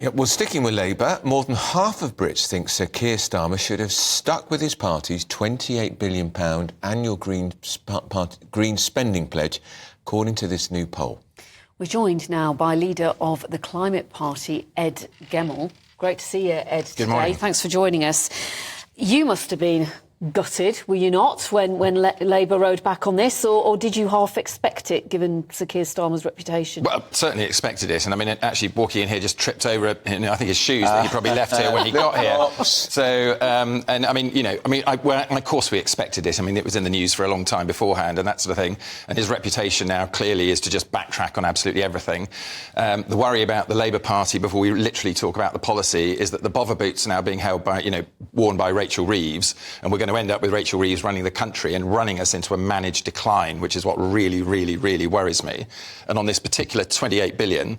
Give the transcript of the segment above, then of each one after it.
Yeah, well, sticking with Labour, more than half of Brits think Sir Keir Starmer should have stuck with his party's £28 billion annual green spending pledge, according to this new poll. We're joined now by leader of the Climate Party, Ed Gammell. Great to see you, Ed, today. Good morning. Thanks for joining us. You must have been gutted, were you not, when Labour rode back on this, or did you half expect it, given Sir Keir Starmer's reputation? Well, certainly expected it, and I mean, actually walking in here just tripped over, I think his shoes that he probably left here when he got here. So, and I mean, of course we expected it. I mean, it was in the news for a long time beforehand, and that sort of thing. And his reputation now clearly is to just backtrack on absolutely everything. The worry about the Labour Party, before we literally talk about the policy, is that the bother boots are now being held by, worn by Rachel Reeves, and we're going to end up with Rachel Reeves running the country and running us into a managed decline, which is what really, really, really worries me. And on this particular 28 billion,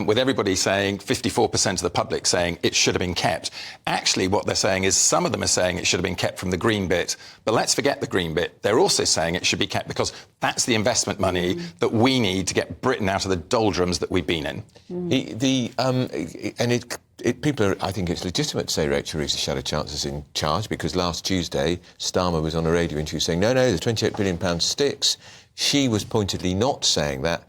with everybody saying, 54% of the public saying it should have been kept, actually what they're saying is some of them are saying it should have been kept from the green bit, but let's forget the green bit. They're also saying it should be kept because that's the investment money that we need to get Britain out of the doldrums that we've been in. I think it's legitimate to say Rachel Reeves' shadow chancellor's in charge, because last Tuesday Starmer was on a radio and she was saying, no, the £28 billion sticks. She was pointedly not saying that.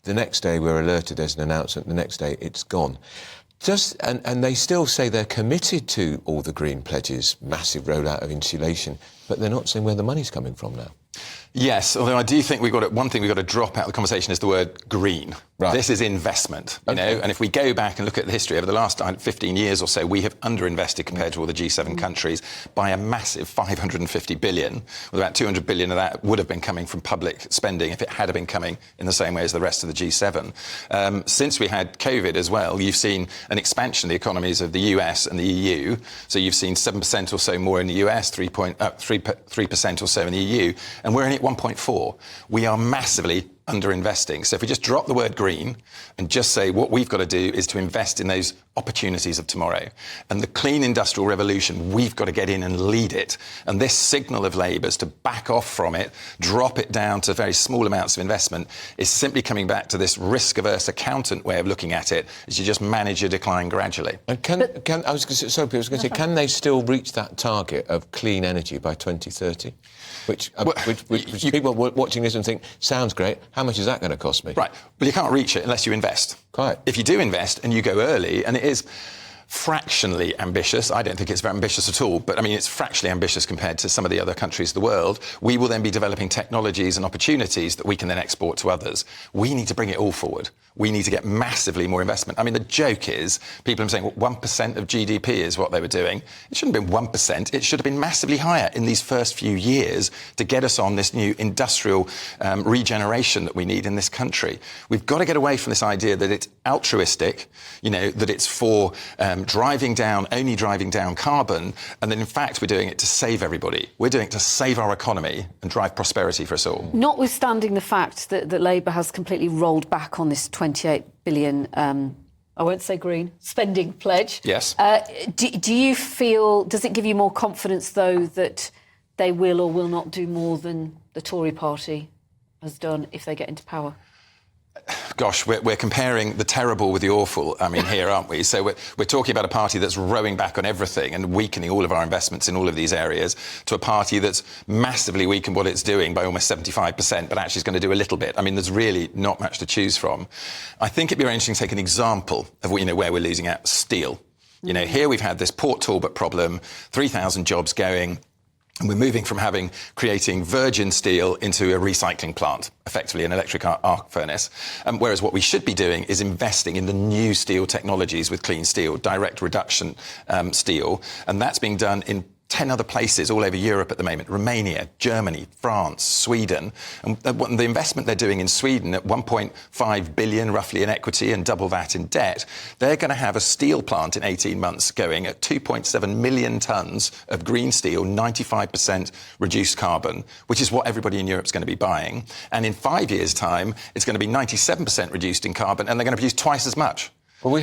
The next day we're alerted there's an announcement, the next day it's gone. And they still say they're committed to all the green pledges, massive rollout of insulation, but they're not saying where the money's coming from now. Yes, although I do think one thing we've got to drop out of the conversation is the word green. Right. This is investment, and if we go back and look at the history over the last 15 years or so, we have underinvested compared to all the G7 countries by a massive 550 billion. Well, about 200 billion of that would have been coming from public spending if it had been coming in the same way as the rest of the G7. Since we had COVID as well, you've seen an expansion of the economies of the US and the EU. So you've seen 7% or so more in the US, 3% or so in the EU, and we're only at 1.4. We are massively underinvesting. So if we just drop the word green and just say what we've got to do is to invest in those opportunities of tomorrow. And the clean industrial revolution, we've got to get in and lead it. And this signal of Labour's to back off from it, drop it down to very small amounts of investment, is simply coming back to this risk-averse accountant way of looking at it, is you just manage your decline gradually. And can they still reach that target of clean energy by 2030? Which people watching this and think, sounds great, how much is that going to cost me? Right, well, you can't reach it unless you invest. Quite. If you do invest and you go early, and it is fractionally ambitious, I don't think it's very ambitious at all, but I mean, it's fractionally ambitious compared to some of the other countries of the world, we will then be developing technologies and opportunities that we can then export to others. We need to bring it all forward. We need to get massively more investment. I mean, the joke is, people are saying, well, 1% of GDP is what they were doing. It shouldn't have been 1%. It should have been massively higher in these first few years to get us on this new industrial regeneration that we need in this country. We've got to get away from this idea that it's altruistic, that it's for only driving down carbon, and then in fact we're doing it to save everybody. We're doing it to save our economy and drive prosperity for us all. Notwithstanding the fact that Labour has completely rolled back on this 28 billion, I won't say green, spending pledge. Yes. Do you feel, does it give you more confidence, though, that they will or will not do more than the Tory party has done if they get into power? Gosh, we're comparing the terrible with the awful, here, aren't we? So we're talking about a party that's rowing back on everything and weakening all of our investments in all of these areas, to a party that's massively weakened what it's doing by almost 75%, but actually is going to do a little bit. I mean, there's really not much to choose from. I think it'd be very interesting to take an example of where we're losing out. Steel. Here we've had this Port Talbot problem, 3,000 jobs going. And we're moving from creating virgin steel into a recycling plant, effectively an electric arc furnace. Whereas what we should be doing is investing in the new steel technologies with clean steel, direct reduction steel. And that's being done in 10 other places all over Europe at the moment: Romania, Germany, France, Sweden. And the investment they're doing in Sweden at 1.5 billion roughly in equity and double that in debt, they're going to have a steel plant in 18 months going at 2.7 million tonnes of green steel, 95% reduced carbon, which is what everybody in Europe's going to be buying. And in 5 years' time, it's going to be 97% reduced in carbon, and they're going to produce twice as much. Will we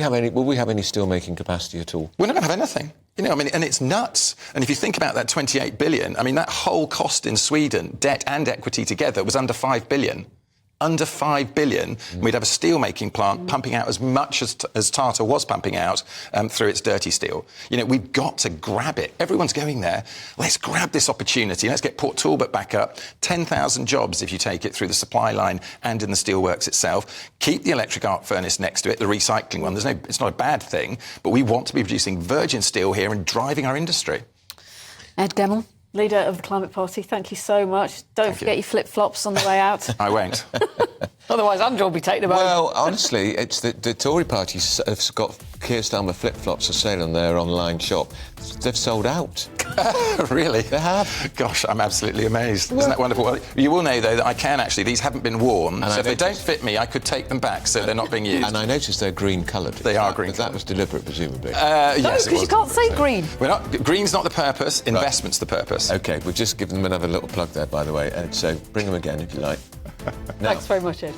have any steel-making capacity at all? We're not going to have anything. And it's nuts. And if you think about that 28 billion, that whole cost in Sweden, debt and equity together, was under 5 billion. under 5 billion, we'd have a steel-making plant pumping out as much as Tata was pumping out through its dirty steel. You know, we've got to grab it. Everyone's going there. Let's grab this opportunity. Let's get Port Talbot back up. 10,000 jobs if you take it through the supply line and in the steelworks itself. Keep the electric arc furnace next to it, the recycling one. It's not a bad thing, but we want to be producing virgin steel here and driving our industry. Ed Gammell, leader of the Climate Party, thank you so much. Don't forget your flip-flops on the way out. I won't. Otherwise, Andrew will be taking them home. Well, honestly, it's the Tory party have got Keir Starmer flip-flops for sale on their online shop. They've sold out. Really? They have. Gosh, I'm absolutely amazed. Isn't that wonderful? Well, you will know, though, that I can actually, these haven't been worn, so if they don't fit me, I could take them back, so they're not being used. And I noticed they're green-coloured. They are green. But that was deliberate, presumably. Yes, because you can't say green. Green's not the purpose, investment's the purpose. OK, we'll just give them another little plug there, by the way. And so bring them again if you like. Thanks very much, Ed.